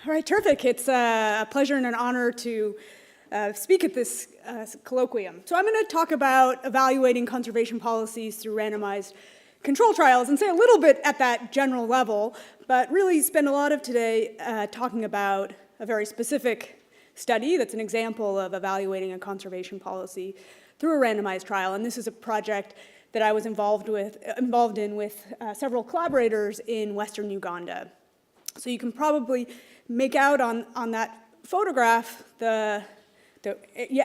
All right, terrific. It's a pleasure and an honor to speak at this colloquium. So I'm going to talk about evaluating conservation policies through randomized control trials and say a little bit at that general level, but really spend a lot of today talking about a very specific study that's an example of evaluating a conservation policy through a randomized trial. And this is a project that I was involved in with several collaborators in Western Uganda. So you can probably make out on that photograph the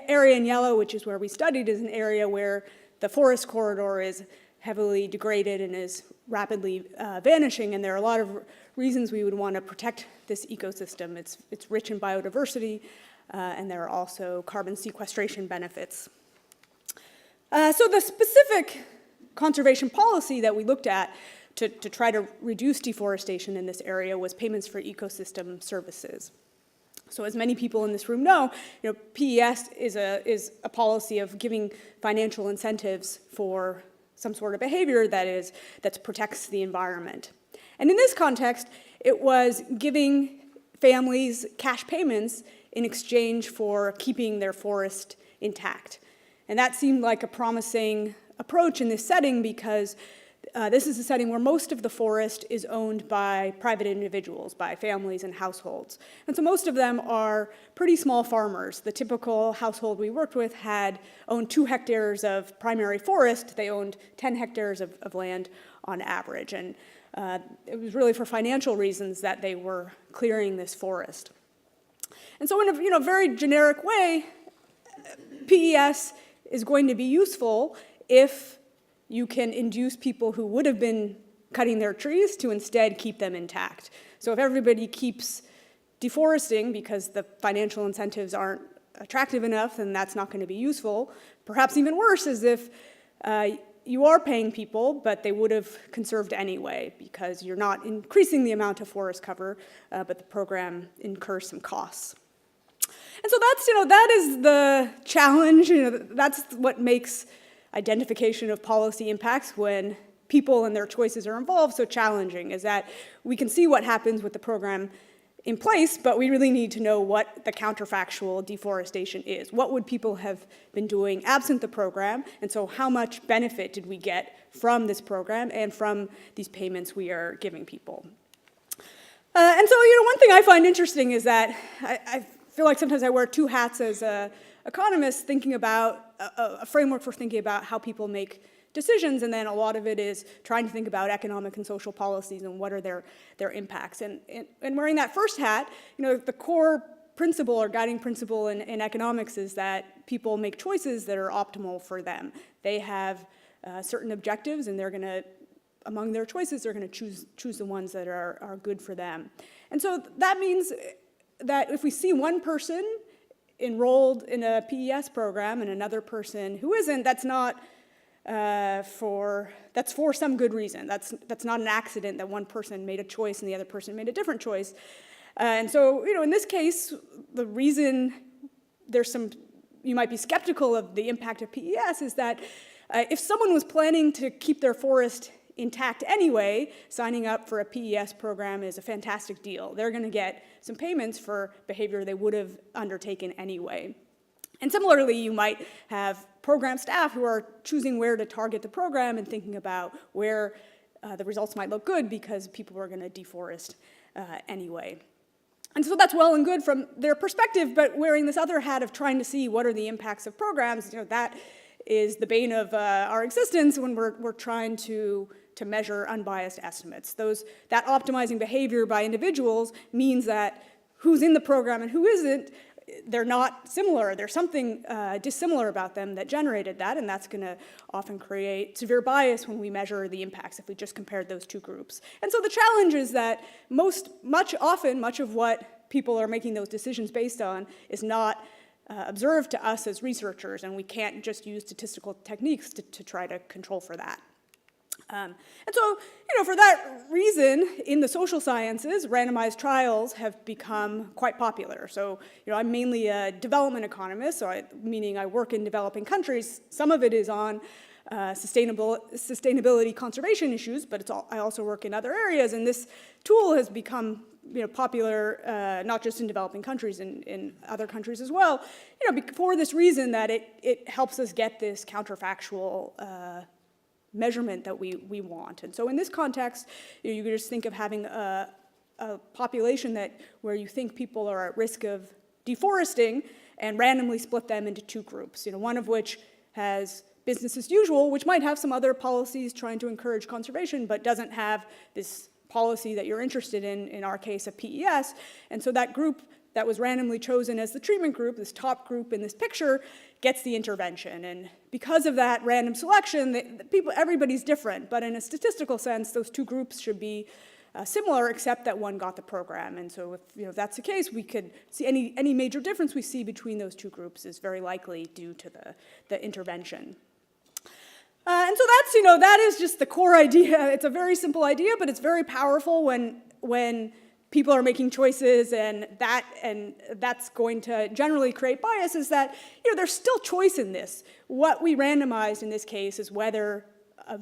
area in yellow, which is where we studied, is an area where the forest corridor is heavily degraded and is rapidly vanishing, and there are a lot of reasons we would want to protect this ecosystem. It's rich in biodiversity, and there are also carbon sequestration benefits. So the specific conservation policy that we looked at to try to reduce deforestation in this area was payments for ecosystem services. So as many people in this room know, PES is a policy of giving financial incentives for some sort of behavior that protects the environment. And in this context, it was giving families cash payments in exchange for keeping their forest intact. And that seemed like a promising approach in this setting because this is a setting where most of the forest is owned by private individuals, by families and households. And so most of them are pretty small farmers. The typical household we worked with owned 2 hectares of primary forest. They owned 10 hectares of land on average. And it was really for financial reasons that they were clearing this forest. And so in a very generic way, PES is going to be useful if you can induce people who would have been cutting their trees to instead keep them intact. So if everybody keeps deforesting because the financial incentives aren't attractive enough, then that's not going to be useful. Perhaps even worse is if you are paying people, but they would have conserved anyway because you're not increasing the amount of forest cover, but the program incurs some costs. And so that is the challenge. That's what makes identification of policy impacts when people and their choices are involved so challenging, is that we can see what happens with the program in place, but we really need to know what the counterfactual deforestation is. What would people have been doing absent the program? And so how much benefit did we get from this program and from these payments we are giving people? And so one thing I find interesting is that I feel like sometimes I wear 2 hats as an economist, thinking about a framework for thinking about how people make decisions, and then a lot of it is trying to think about economic and social policies and what are their impacts. And wearing that first hat, the core principle or guiding principle in economics is that people make choices that are optimal for them. They have certain objectives, and among their choices, they're going to choose the ones that are good for them. And so that means that if we see one person enrolled in a PES program and another person who isn't, that's for some good reason. That's not an accident that one person made a choice and the other person made a different choice. And so, in this case, the reason you might be skeptical of the impact of PES is that if someone was planning to keep their forest intact anyway, signing up for a PES program is a fantastic deal. They're going to get some payments for behavior they would have undertaken anyway. And similarly, you might have program staff who are choosing where to target the program and thinking about where the results might look good because people are going to deforest anyway. And so that's well and good from their perspective, but wearing this other hat of trying to see what are the impacts of programs, that is the bane of our existence when we're trying to measure unbiased estimates. That optimizing behavior by individuals means that who's in the program and who isn't, they're not similar. There's something dissimilar about them that generated that, and that's going to often create severe bias when we measure the impacts if we just compared those 2 groups. And so the challenge is that much of what people are making those decisions based on is not observed to us as researchers, and we can't just use statistical techniques to try to control for that. And so, for that reason, in the social sciences, randomized trials have become quite popular. So, I'm mainly a development economist, meaning I work in developing countries. Some of it is on sustainability conservation issues, but I also work in other areas, and this tool has become popular, not just in developing countries, in other countries as well, for this reason that it helps us get this counterfactual measurement that we want. And so in this context, you could just think of having a population where you think people are at risk of deforesting and randomly split them into two groups, one of which has business as usual, which might have some other policies trying to encourage conservation, but doesn't have this policy that you're interested in our case, a PES. And so that group that was randomly chosen as the treatment group, this top group in this picture, gets the intervention. And because of that random selection, everybody's different, but in a statistical sense, those two groups should be similar, except that one got the program. And so if that's the case, we could see any major difference we see between those two groups is very likely due to the intervention. And so that is just the core idea. It's a very simple idea, but it's very powerful when people are making choices, and that's going to generally create bias, is that there's still choice in this. What we randomized in this case is whether a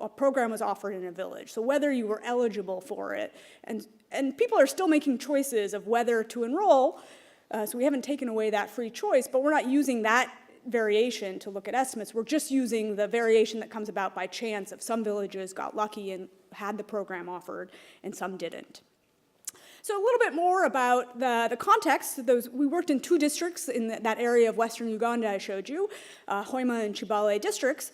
program was offered in a village, so whether you were eligible for it. And people are still making choices of whether to enroll, so we haven't taken away that free choice, but we're not using that variation to look at estimates. We're just using the variation that comes about by chance of some villages got lucky and had the program offered and some didn't. So a little bit more about the context. We worked in two districts in that area of western Uganda I showed you, Hoima and Chibale districts.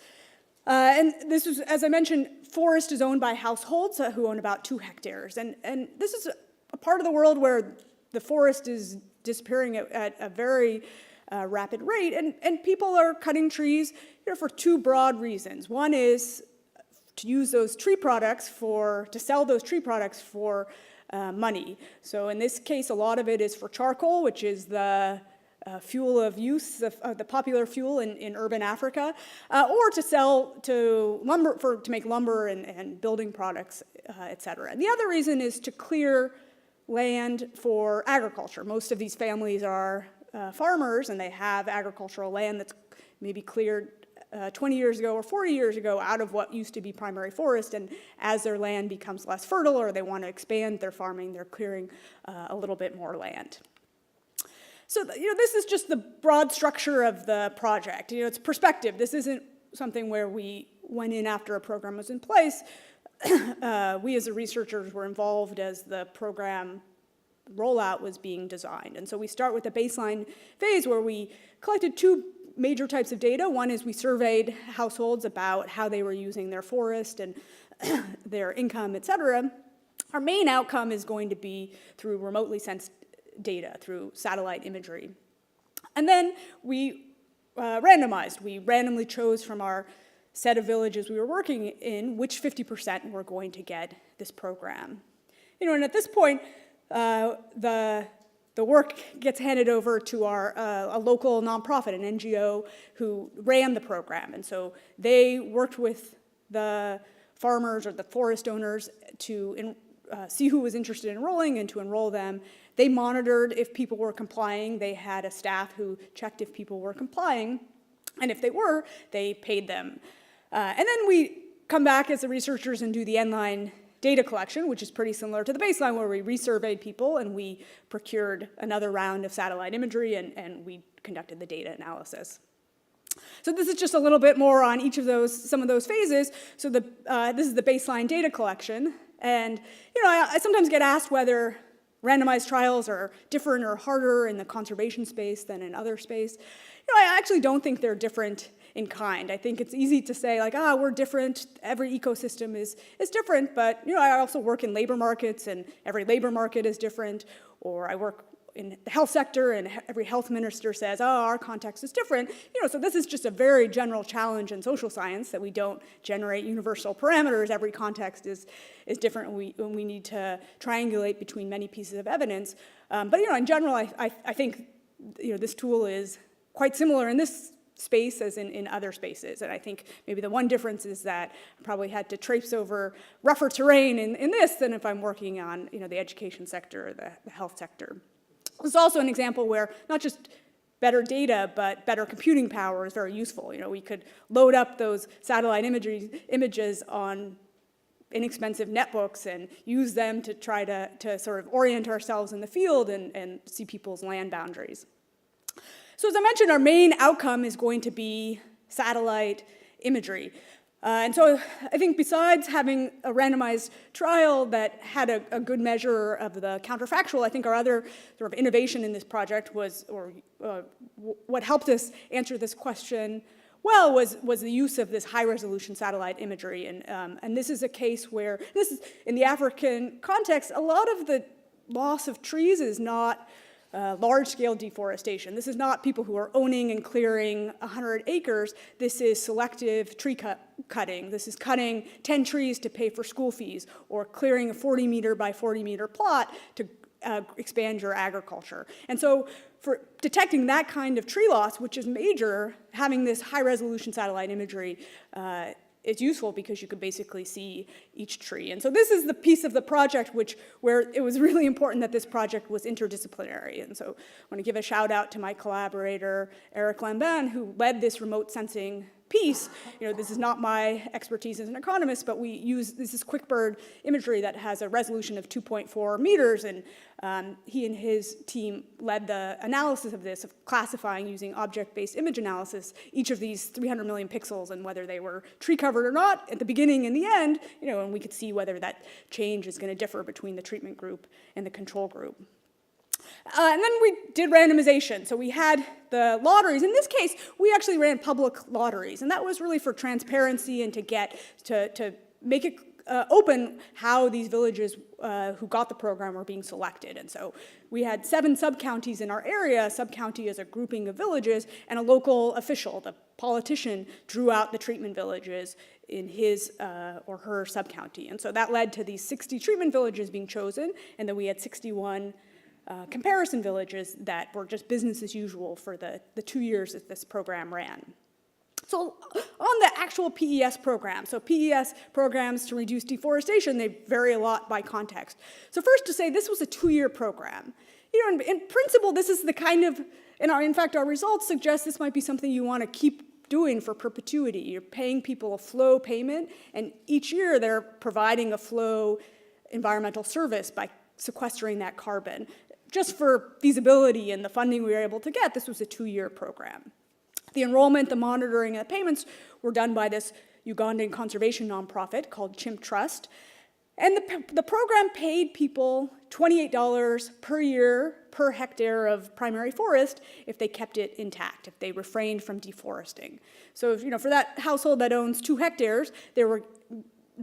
And this was, as I mentioned, forest is owned by households who own about 2 hectares. And this is a part of the world where the forest is disappearing at a very rapid rate, and people are cutting trees for 2 broad reasons. One is to use those tree products to sell those tree products for money. So in this case, a lot of it is for charcoal, which is the fuel of use, the popular fuel in urban Africa, or to sell to lumber, to make lumber and building products, et cetera. And the other reason is to clear land for agriculture. Most of these families are farmers, and they have agricultural land that's maybe cleared 20 years ago or 40 years ago out of what used to be primary forest, and as their land becomes less fertile or they want to expand their farming, they're clearing a little bit more land. So this is just the broad structure of the project. It's perspective. This isn't something where we went in after a program was in place. We as the researchers were involved as the program rollout was being designed. And so we start with the baseline phase where we collected 2 major types of data. One is we surveyed households about how they were using their forest and their income, et cetera. Our main outcome is going to be through remotely sensed data, through satellite imagery. And then we randomized. We randomly chose from our set of villages we were working in which 50% were going to get this program. And at this point, the work gets handed over to a local nonprofit, an NGO, who ran the program. And so they worked with the farmers or the forest owners to see who was interested in enrolling and to enroll them. They monitored if people were complying. They had a staff who checked if people were complying. And if they were, they paid them. And then we come back as the researchers and do the end-line data collection, which is pretty similar to the baseline where we resurveyed people and we procured another round of satellite imagery and we conducted the data analysis. So this is just a little bit more on each of some of those phases. So this is the baseline data collection. And I sometimes get asked whether randomized trials are different or harder in the conservation space than in other space. I actually don't think they're different in kind. I think it's easy to say we're different, every ecosystem is different, but I also work in labor markets and every labor market is different, or I work in the health sector and every health minister says, our context is different. So this is just a very general challenge in social science that we don't generate universal parameters. Every context is different and we need to triangulate between many pieces of evidence. But in general, I think this tool is quite similar in this space as in other spaces. And I think maybe the one difference is that I probably had to traipse over rougher terrain in this than if I'm working on the education sector or the health sector. This is also an example where not just better data, but better computing power is very useful. We could load up those satellite images on inexpensive netbooks and use them to try to sort of orient ourselves in the field and see people's land boundaries. So as I mentioned, our main outcome is going to be satellite imagery. And so I think besides having a randomized trial that had a good measure of the counterfactual, I think our other sort of innovation in this project was, what helped us answer this question well, was the use of this high-resolution satellite imagery. And this is a case where, this is, in the African context, a lot of the loss of trees is not large-scale deforestation. This is not people who are owning and clearing 100 acres. This is selective tree cutting. This is cutting 10 trees to pay for school fees, or clearing a 40-meter by 40-meter plot to expand your agriculture. And so for detecting that kind of tree loss, which is major, having this high-resolution satellite imagery is useful because you could basically see each tree. And so this is the piece of the project where it was really important that this project was interdisciplinary. And so I want to give a shout out to my collaborator, Eric Lambin, who led this remote sensing piece. This is not my expertise as an economist, but this is QuickBird imagery that has a resolution of 2.4 meters, and he and his team led the analysis of this, of classifying using object-based image analysis each of these 300 million pixels and whether they were tree covered or not at the beginning and the end, and we could see whether that change is going to differ between the treatment group and the control group. And then we did randomization. So we had the lotteries. In this case, we actually ran public lotteries, and that was really for transparency and to make it open how these villages who got the program were being selected. And so we had 7 sub-counties in our area. A sub-county is a grouping of villages, and a local official, the politician, drew out the treatment villages in his or her sub-county. And so that led to these 60 treatment villages being chosen, and then we had 61 comparison villages that were just business as usual for the 2 years that this program ran. So on the actual PES program, so PES programs to reduce deforestation, they vary a lot by context. So first to say, this was a 2-year program. In principle, this is the kind of, in fact, our results suggest this might be something you want to keep doing for perpetuity. You're paying people a flow payment, and each year they're providing a flow environmental service by sequestering that carbon. Just for feasibility and the funding we were able to get, this was a 2-year program. The enrollment, the monitoring, and the payments were done by this Ugandan conservation nonprofit called Chimp Trust. And the program paid people $28 per year per hectare of primary forest if they kept it intact, if they refrained from deforesting. So for that household that owns 2 hectares, they were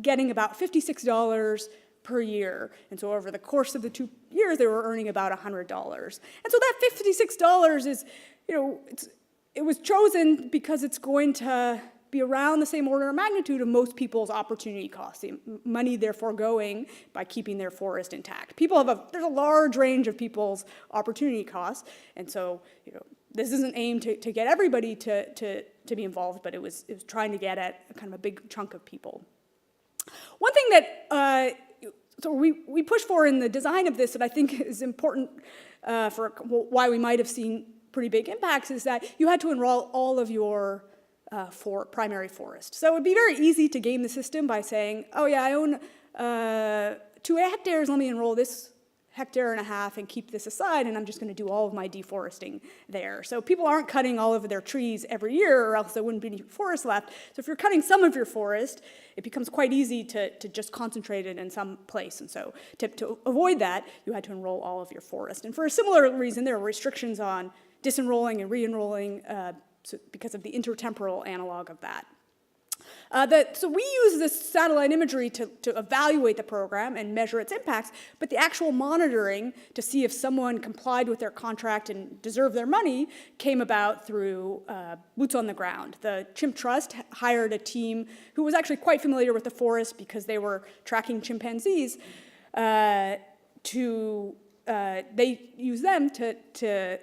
getting about $56 per year. And so over the course of the 2 years, they were earning about $100. And so that $56 is, it was chosen because it's going to be around the same order of magnitude of most people's opportunity costs, the money they're foregoing by keeping their forest intact. There's a large range of people's opportunity costs, and so this isn't aimed to get everybody to be involved, but it was trying to get at kind of a big chunk of people. One thing that so we push for in the design of this that I think is important for why we might have seen pretty big impacts is that you had to enroll all of your primary forest. So it would be very easy to game the system by saying, oh yeah, I own 2 hectares, let me enroll this 1.5 hectares and keep this aside, and I'm just going to do all of my deforesting there. So people aren't cutting all of their trees every year, or else there wouldn't be any forest left. So if you're cutting some of your forest, it becomes quite easy to just concentrate it in some place. And so to avoid that, you had to enroll all of your forest. And for a similar reason, there were restrictions on disenrolling and re-enrolling because of the intertemporal analog of that. So we use this satellite imagery to evaluate the program and measure its impacts, but the actual monitoring to see if someone complied with their contract and deserved their money came about through boots on the ground. The Chimp Trust hired a team who was actually quite familiar with the forest because they were tracking chimpanzees. They use them to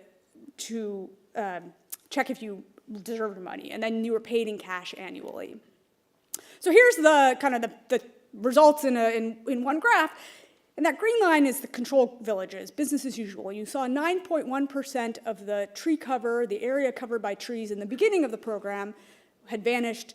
check if you deserved money, and then you were paid in cash annually. So here's the kind of the results in one graph, and that green line is the control villages, business as usual. You saw 9.1% of the tree cover, the area covered by trees in the beginning of the program, had vanished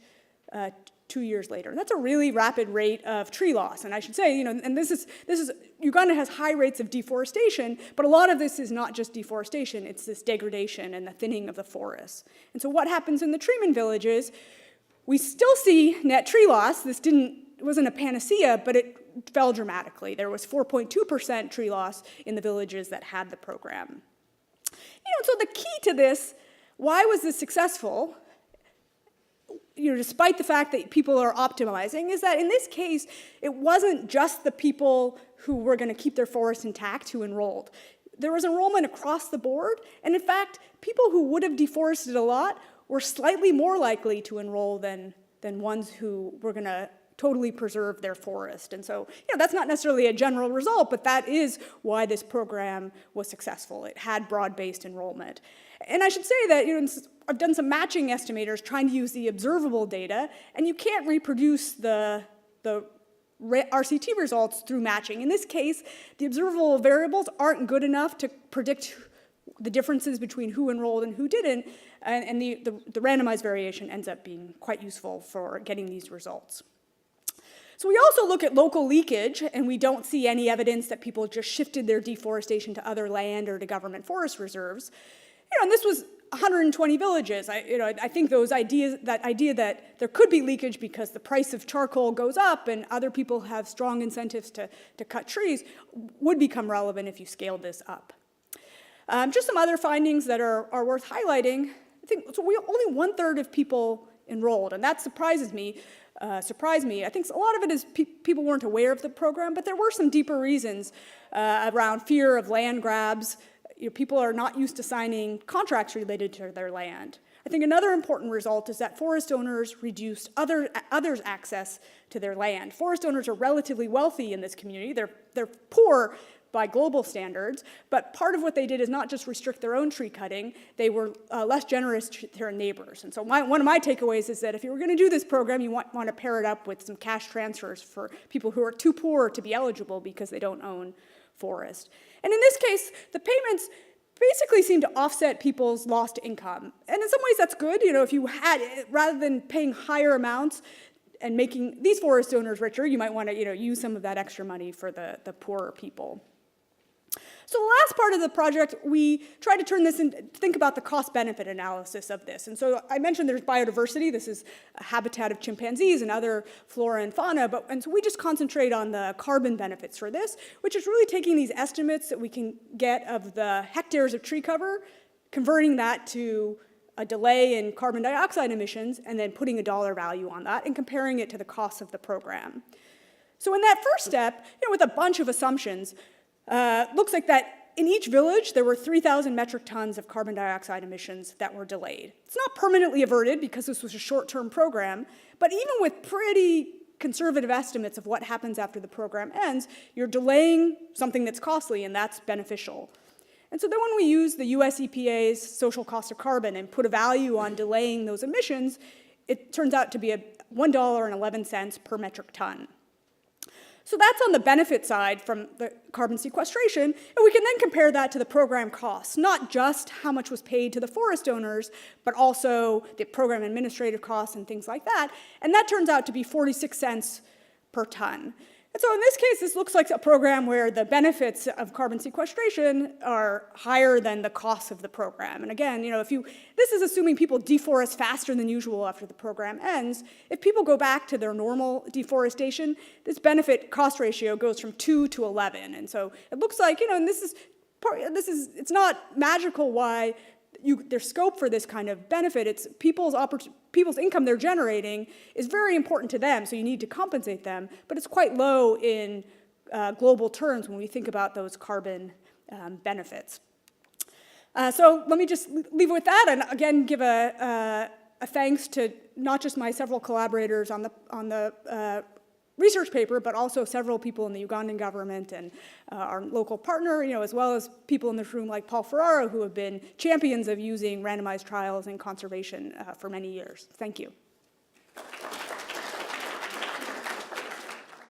2 years later. And that's a really rapid rate of tree loss. And I should say, and this is Uganda has high rates of deforestation, but a lot of this is not just deforestation, it's this degradation and the thinning of the forests. And so what happens in the treatment villages, we still see net tree loss. This wasn't a panacea, but it fell dramatically. There was 4.2% tree loss in the villages that had the program. So the key to this, why was this successful? Despite the fact that people are optimizing, is that in this case, it wasn't just the people who were going to keep their forests intact who enrolled. There was enrollment across the board, and in fact, people who would have deforested a lot were slightly more likely to enroll than ones who were going to totally preserve their forest. And so, that's not necessarily a general result, but that is why this program was successful. It had broad-based enrollment. And I should say that, I've done some matching estimators trying to use the observable data, and you can't reproduce the RCT results through matching. In this case, the observable variables aren't good enough to predict the differences between who enrolled and who didn't, and the randomized variation ends up being quite useful for getting these results. So we also look at local leakage, and we don't see any evidence that people just shifted their deforestation to other land or to government forest reserves. And this was 120 villages. I think that idea that there could be leakage because the price of charcoal goes up and other people have strong incentives to cut trees would become relevant if you scaled this up. Just some other findings that are worth highlighting. I think so only 1/3 of people enrolled, and that surprised me. I think a lot of it is people weren't aware of the program, but there were some deeper reasons around fear of land grabs. People are not used to signing contracts related to their land. I think another important result is that forest owners reduced others' access to their land. Forest owners are relatively wealthy in this community. They're poor by global standards, but part of what they did is not just restrict their own tree cutting, they were less generous to their neighbors. And so one of my takeaways is that if you were going to do this program, you want to pair it up with some cash transfers for people who are too poor to be eligible because they don't own forest. And in this case, the payments basically seem to offset people's lost income. And in some ways that's good. If you had, rather than paying higher amounts and making these forest owners richer, you might want to use some of that extra money for the poorer people. So the last part of the project, we try to turn this into, think about the cost-benefit analysis of this. And so I mentioned there's biodiversity. This is a habitat of chimpanzees and other flora and fauna. And so we just concentrate on the carbon benefits for this, which is really taking these estimates that we can get of the hectares of tree cover, converting that to a delay in carbon dioxide emissions, and then putting a dollar value on that and comparing it to the cost of the program. So in that first step, with a bunch of assumptions, looks like that in each village, there were 3,000 metric tons of carbon dioxide emissions that were delayed. It's not permanently averted because this was a short-term program, but even with pretty conservative estimates of what happens after the program ends, you're delaying something that's costly, and that's beneficial. And so then when we use the US EPA's social cost of carbon and put a value on delaying those emissions, it turns out to be $1.11 per metric ton. So that's on the benefit side from the carbon sequestration, and we can then compare that to the program costs, not just how much was paid to the forest owners, but also the program administrative costs and things like that, and that turns out to be 46 cents per ton. And so in this case, this looks like a program where the benefits of carbon sequestration are higher than the costs of the program. And again, this is assuming people deforest faster than usual after the program ends. If people go back to their normal deforestation, this benefit cost ratio goes from 2 to 11. And so it looks like, and it's not magical why there's scope for this kind of benefit. It's people's income they're generating is very important to them, so you need to compensate them, but it's quite low in global terms when we think about those carbon benefits. So let me just leave it with that, and again give a thanks to not just my several collaborators on the research paper, but also several people in the Ugandan government and our local partner, as well as people in this room like Paul Ferraro, who have been champions of using randomized trials in conservation for many years. Thank you.